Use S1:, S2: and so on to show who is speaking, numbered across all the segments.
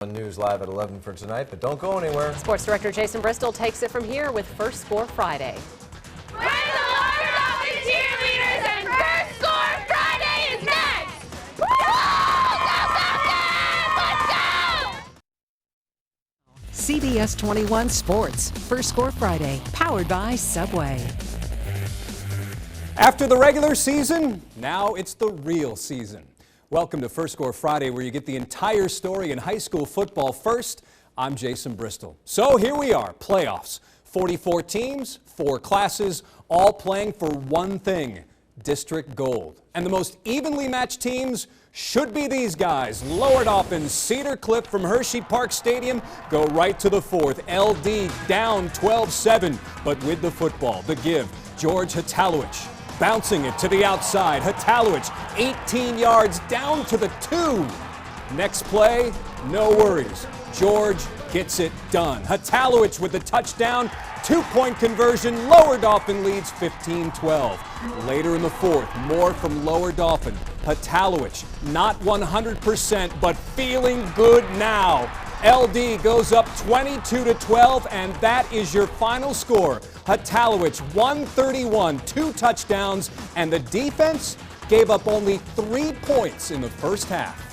S1: News live at 11 for tonight, but don't go anywhere.
S2: Sports director Jason Bristol takes it from here with First Score Friday.
S3: We're the Lower Dolphin cheerleaders, and First Score Friday is next! Woo! Go Falcons! Let's go!
S4: CBS 21 Sports, First Score Friday, powered by Subway.
S5: After the regular season, now it's the real season. Welcome to First Score Friday, where you get the entire story in high school football. First, I'm Jason Bristol. So here we are, playoffs. 44 teams, 4 classes, all playing for one thing, District Gold. And the most evenly matched teams should be these guys. Lower Dauphin, Cedar Cliff from Hershey Park Stadium go right to the fourth. LD down 12-7, but with the football. The give, George Hatalowicz. Bouncing it to the outside. Hatalowicz, 18 yards down to the 2. Next play, no worries. George gets it done. Hatalowicz with the touchdown. 2-point conversion. Lower Dauphin leads 15-12. Later in the fourth, more from Lower Dauphin. Hatalowicz, not 100%, but feeling good now. LD goes up 22-12, and that is your final score. Hatalowicz, 131, 2 touchdowns, and the defense gave up only 3 points in the first half.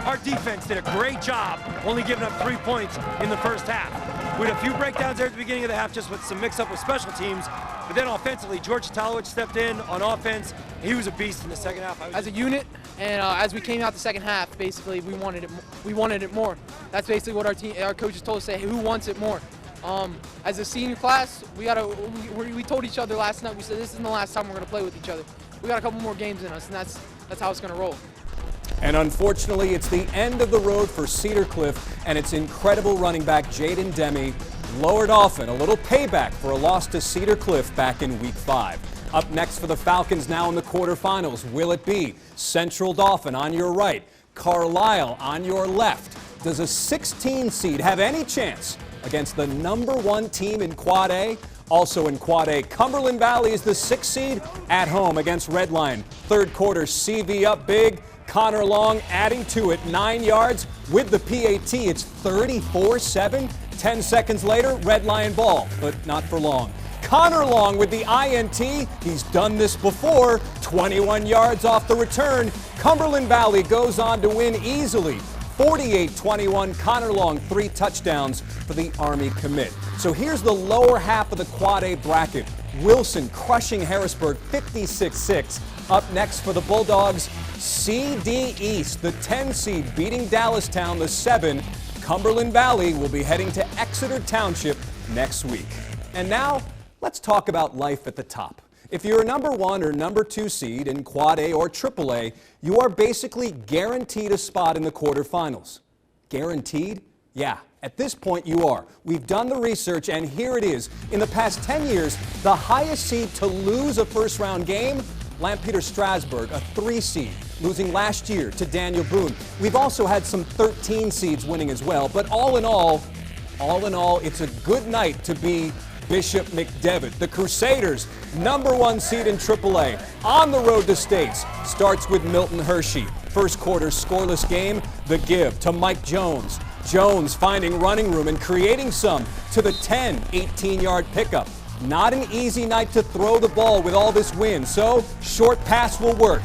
S6: Our defense did a great job, only giving up 3 points in the first half. We had a few breakdowns there at the beginning of the half, just with some mix-up with special teams. But then offensively, George Hatalowicz stepped in on offense. He was a beast in the second half.
S7: As a unit, and as we came out the second half, basically we wanted it. We wanted it more. That's basically what our coaches told us. Say, hey, who wants it more? As a senior class, we told each other last night. We said this isn't the last time we're going to play with each other. We got a couple more games in us, and that's how it's going to roll.
S5: And unfortunately, it's the end of the road for Cedar Cliff and its incredible running back, Jaden Demi. Lower Dauphin, a little payback for a loss to Cedar Cliff back in Week 5. Up next for the Falcons now in the quarterfinals, will it be Central Dauphin on your right, Carlisle on your left? Does a 16 seed have any chance against the #1 team in Quad A? Also in Quad A, Cumberland Valley is the 6th seed at home against Redline. Third quarter, CV up big. Connor Long adding to it, 9 yards with the PAT. It's 34-7. 10 seconds later, Red Lion ball, but not for long. Connor Long with the INT. He's done this before. 21 yards off the return. Cumberland Valley goes on to win easily. 48-21. Connor Long, 3 touchdowns for the Army commit. So here's the lower half of the Quad A bracket. Wilson crushing Harrisburg 56-6. Up next for the Bulldogs, CD East, the 10 seed beating Dallastown, the 7. Cumberland Valley will be heading to Exeter Township next week. And now, let's talk about life at the top. If you're a #1 or #2 seed in Quad A or Triple A, you are basically guaranteed a spot in the quarterfinals. Guaranteed? Yeah, at this point you are. We've done the research, and here it is. In the past 10 years, the highest seed to lose a first-round game, Lampeter Strasburg, a 3 seed, losing last year to Daniel Boone. We've also had some 13 seeds winning as well, but all in all, it's a good night to be Bishop McDevitt. The Crusaders, #1 seed in AAA, on the road to states, starts with Milton Hershey. First quarter scoreless game, the give to Mike Jones. Jones finding running room and creating some to the 10, 18-yard pickup. Not an easy night to throw the ball with all this wind, so short pass will work.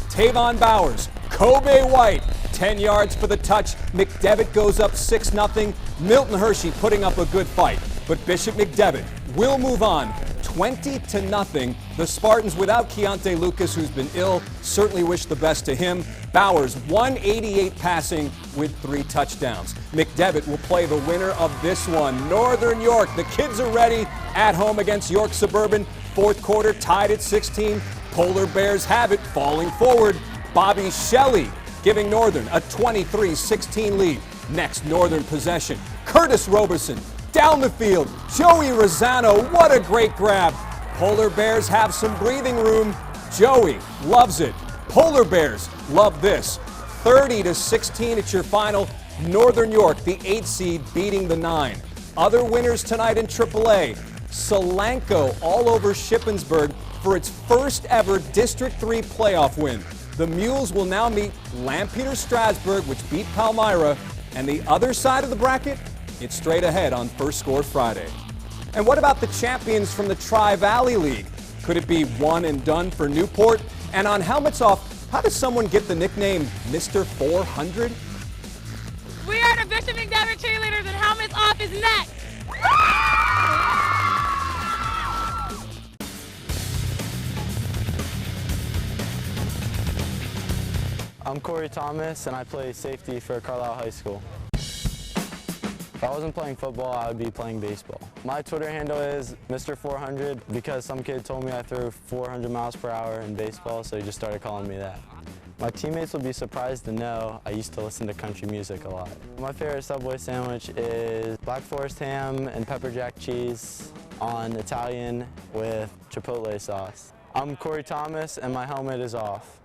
S5: Tavon Bowers, Kobe White, 10 yards for the touch. McDevitt goes up 6-0. Milton Hershey putting up a good fight, but Bishop McDevitt will move on 20-0. The Spartans without Keontae Lucas, who's been ill, certainly wish the best to him. Bowers, 188 passing with 3 touchdowns. McDevitt will play the winner of this one. Northern York, the kids are ready at home against York Suburban. Fourth quarter tied at 16. Polar Bears have it, falling forward. Bobby Shelley giving Northern a 23-16 lead. Next Northern possession. Curtis Roberson down the field. Joey Rosano, what a great grab. Polar Bears have some breathing room. Joey loves it. Polar Bears love this. 30-16 at your final. Northern York, the 8 seed, beating the 9. Other winners tonight in AAA. Solanco all over Shippensburg for its first ever District 3 playoff win. The Mules will now meet Lampeter Strasburg, which beat Palmyra, And the other side of the bracket, it's straight ahead on First Score Friday. And what about the champions from the Tri-Valley League? Could it be one and done for Newport? And on Helmets Off, how does someone get the nickname Mr. 400?
S3: We are the Bishop McDevitt cheerleaders, and Helmets Off is next.
S8: I'm Corey Thomas, and I play safety for Carlisle High School. If I wasn't playing football, I would be playing baseball. My Twitter handle is Mr. 400 because some kid told me I threw 400 miles per hour in baseball, so he just started calling me that. My teammates will be surprised to know I used to listen to country music a lot. My favorite Subway sandwich is Black Forest ham and pepper jack cheese on Italian with Chipotle sauce. I'm Corey Thomas, and my helmet is off.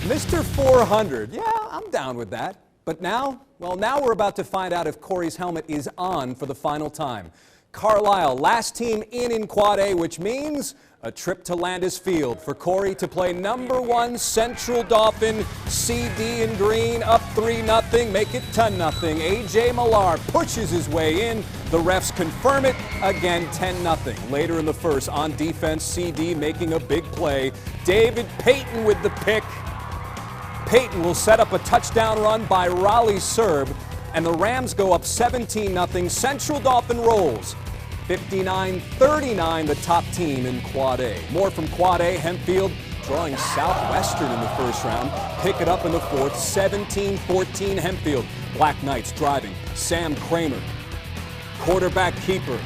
S5: Mr. 400, yeah, I'm down with that. But now, well, now we're about to find out if Corey's helmet is on for the final time. Carlisle, last team in Quad A, which means a trip to Landis Field for Corey to play #1 Central Dauphin. CD in green, up 3-0, make it 10-0. A.J. Millar pushes his way in. The refs confirm it, again 10-0. Later in the first, on defense, CD making a big play. David Payton with the pick. Payton will set up a touchdown run by Raleigh Serb, and the Rams go up 17-0. Central Dauphin rolls. 59-39, the top team in Quad A. More from Quad A, Hempfield drawing Southwestern in the first round. Pick it up in the fourth, 17-14 Hempfield. Black Knights driving. Sam Kramer, quarterback keeper.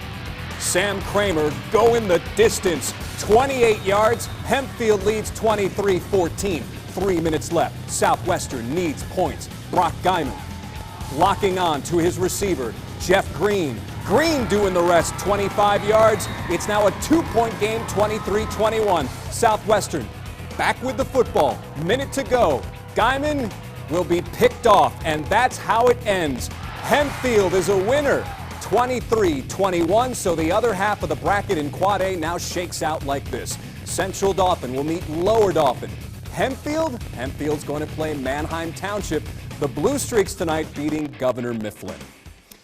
S5: Sam Kramer going the distance, 28 yards. Hempfield leads 23-14. 3 minutes left. Southwestern needs points. Brock Guyman locking on to his receiver, Jeff Green. Green doing the rest, 25 yards. It's now a 2-point game, 23-21. Southwestern back with the football. Minute to go. Guyman will be picked off, and that's how it ends. Hempfield is a winner, 23-21. So the other half of the bracket in Quad A now shakes out like this. Central Dauphin will meet Lower Dauphin. Hempfield's going to play Manheim Township. The Blue Streaks tonight beating Governor Mifflin.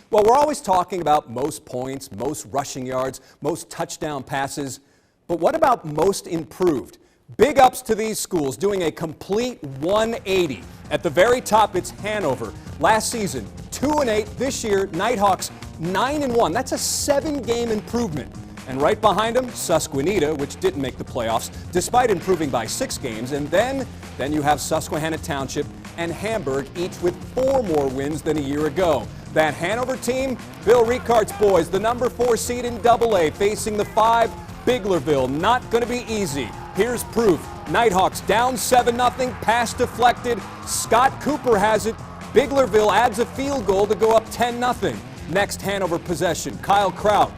S5: Well, we're always talking about most points, most rushing yards, most touchdown passes. But what about most improved? Big ups to these schools doing a complete 180. At the very top, it's Hanover. Last season, 2-8. This year, Nighthawks 9-1. That's a 7-game improvement. And right behind them, Susquehanna, which didn't make the playoffs, despite improving by 6 games. And then you have Susquehanna Township and Hamburg, each with 4 more wins than a year ago. That Hanover team, Bill Ricart's boys, the #4 seed in AA, facing the 5, Biglerville. Not going to be easy. Here's proof. Nighthawks down 7-0, pass deflected. Scott Cooper has it. Biglerville adds a field goal to go up 10-0. Next Hanover possession, Kyle Kraut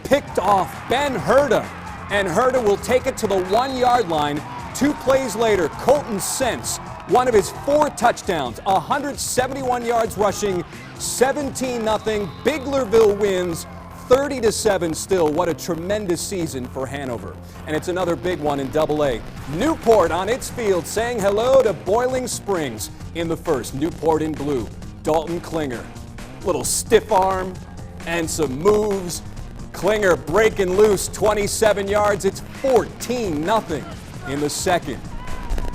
S5: picked off Ben Herda, and Herda will take it to the 1-yard line. 2 plays later, Colton Sense, one of his 4 touchdowns, 171 yards rushing, 17-0. Biglerville wins 30-7 still. What a tremendous season for Hanover. And it's another big one in AA. Newport on its field saying hello to Boiling Springs in the first. Newport in blue. Dalton Klinger, little stiff arm and some moves. Klinger breaking loose, 27 yards. It's 14-0 in the second.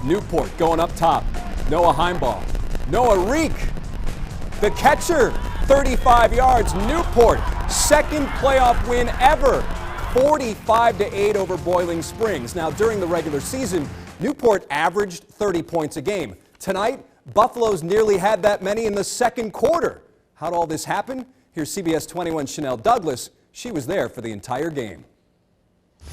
S5: Newport going up top. Noah Heimbaugh. Noah Reek, the catcher, 35 yards. Newport, second playoff win ever. 45-8 over Boiling Springs. Now, during the regular season, Newport averaged 30 points a game. Tonight, Buffalo's nearly had that many in the second quarter. How'd all this happen? Here's CBS 21 Chanel Douglas. She was there for the entire game.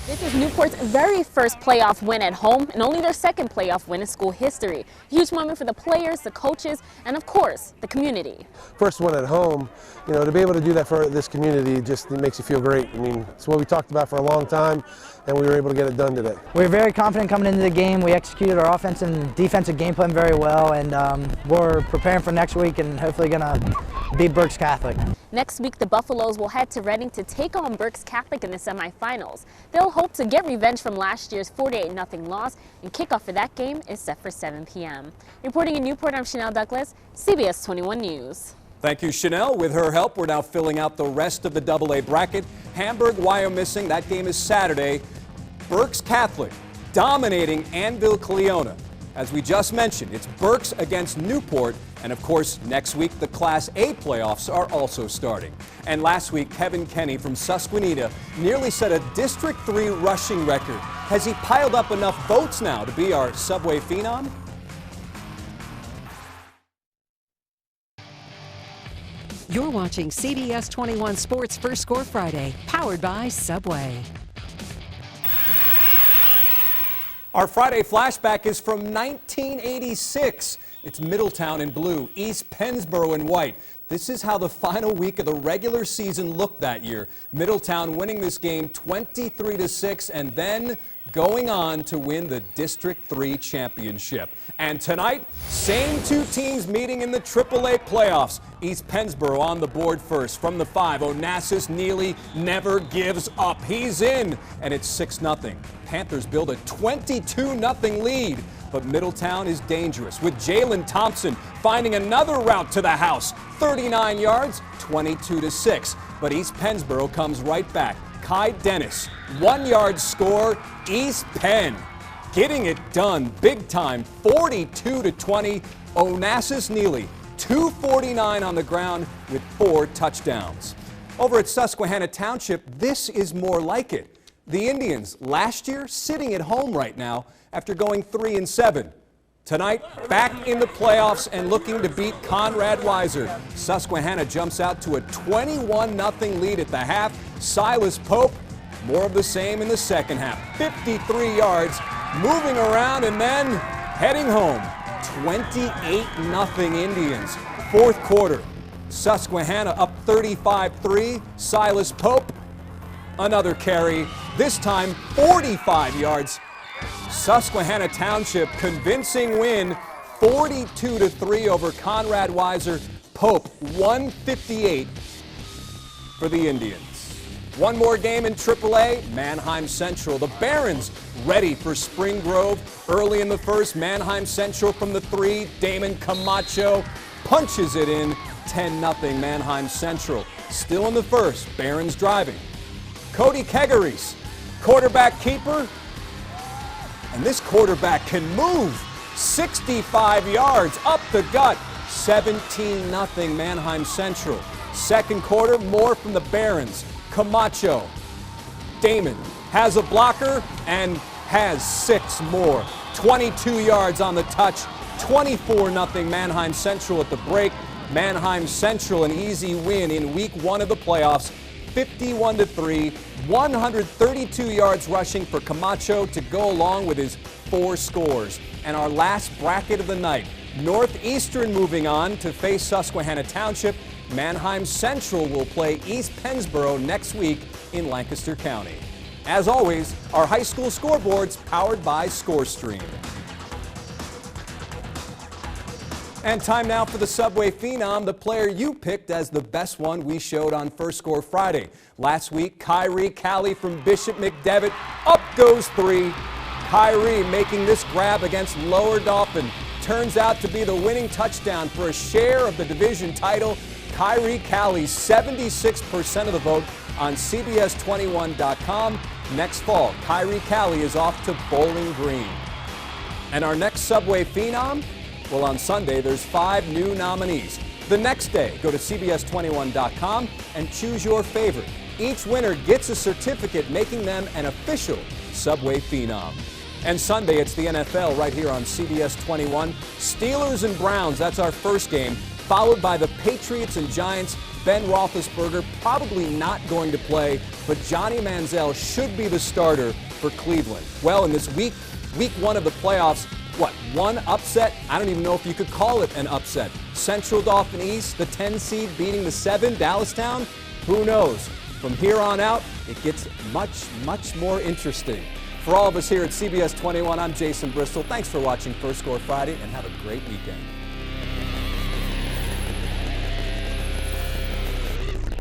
S9: This is Newport's very first playoff win at home and only their second playoff win in school history. Huge moment for the players, the coaches, and of course, the community.
S10: First one at home, you know, to be able to do that for this community just makes you feel great. I mean, it's what we talked about for a long time, and we were able to get it done today.
S11: We were very confident coming into the game. We executed our offensive and defensive game plan very well, and we're preparing for next week and hopefully going to beat Berks Catholic.
S9: Next week, the Buffaloes will head to Reading to take on Berks Catholic in the semifinals. They'll hope to get revenge from last year's 48-0 loss, and kickoff for that game is set for 7 p.m. Reporting in Newport, I'm Chanel Douglas, CBS 21 News.
S5: Thank you, Chanel. With her help, we're now filling out the rest of the AA bracket. Hamburg, Wyomissing, that game is Saturday. Berks Catholic dominating Anvil Cleona. As we just mentioned, it's Berks against Newport. And of course, next week, the Class A playoffs are also starting. And last week, Kevin Kenny from Susquehanna nearly set a District 3 rushing record. Has he piled up enough votes now to be our Subway phenom?
S4: You're watching CBS 21 Sports First Score Friday, powered by Subway.
S5: Our Friday flashback is from 1986. It's Middletown in blue, East Pennsboro in white. This is how the final week of the regular season looked that year. Middletown winning this game 23-6 and then going on to win the District 3 championship. And tonight, same two teams meeting in the AAA playoffs. East Pennsboro on the board first. From the 5, Onassis Neely never gives up. He's in, and it's 6-0. Panthers build a 22-0 lead. But Middletown is dangerous, with Jalen Thompson finding another route to the house. 39 yards, 22-6. But East Pennsboro comes right back. Kai Dennis, 1-yard score, East Penn getting it done big time, 42-20. Onassis Neely, 249 on the ground with 4 touchdowns. Over at Susquehanna Township, this is more like it. The Indians last year sitting at home right now after going 3-7. Tonight, back in the playoffs and looking to beat Conrad Weiser. Susquehanna jumps out to a 21-0 lead at the half. Silas Pope, more of the same in the second half. 53 yards, moving around and then heading home. 28-0 Indians. Fourth quarter, Susquehanna up 35-3. Silas Pope, another carry, this time 45 yards. Susquehanna Township convincing win, 42-3 over Conrad Weiser. Pope 158 for the Indians. One more game in AAA, Manheim Central. The Barons ready for Spring Grove. Early in the first, Manheim Central from the 3. Damon Camacho punches it in, 10-0 Manheim Central. Still in the first, Barons driving. Cody Kegeries, quarterback keeper. And this quarterback can move. 65 yards up the gut. 17-0 Manheim Central. Second quarter, more from the Barons. Camacho. Damon has a blocker and has 6 more. 22 yards on the touch. 24-0 Manheim Central at the break. Manheim Central an easy win in week 1 of the playoffs. 51-3, 132 yards rushing for Camacho to go along with his 4 scores. And our last bracket of the night, Northeastern moving on to face Susquehanna Township. Manheim Central will play East Pennsboro next week in Lancaster County. As always, our high school scoreboards powered by ScoreStream. And time now for the Subway Phenom, the player you picked as the best one we showed on First Score Friday. Last week, Kyrie Callie from Bishop McDevitt. Up goes 3. Kyrie making this grab against Lower Dauphin. Turns out to be the winning touchdown for a share of the division title. Kyrie Callie, 76% of the vote on CBS21.com. Next fall, Kyrie Callie is off to Bowling Green. And our next Subway Phenom? Well, on Sunday, there's 5 new nominees. The next day, go to CBS21.com and choose your favorite. Each winner gets a certificate making them an official Subway Phenom. And Sunday, it's the NFL right here on CBS 21. Steelers and Browns, that's our first game, followed by the Patriots and Giants. Ben Roethlisberger probably not going to play, but Johnny Manziel should be the starter for Cleveland. Well, in this week 1 of the playoffs, what, one upset? I don't even know if you could call it an upset. Central Dauphin East, the 10 seed beating the 7, Dallastown? Who knows? From here on out, it gets much, much more interesting. For all of us here at CBS 21, I'm Jason Bristol. Thanks for watching First Score Friday, and have a great weekend.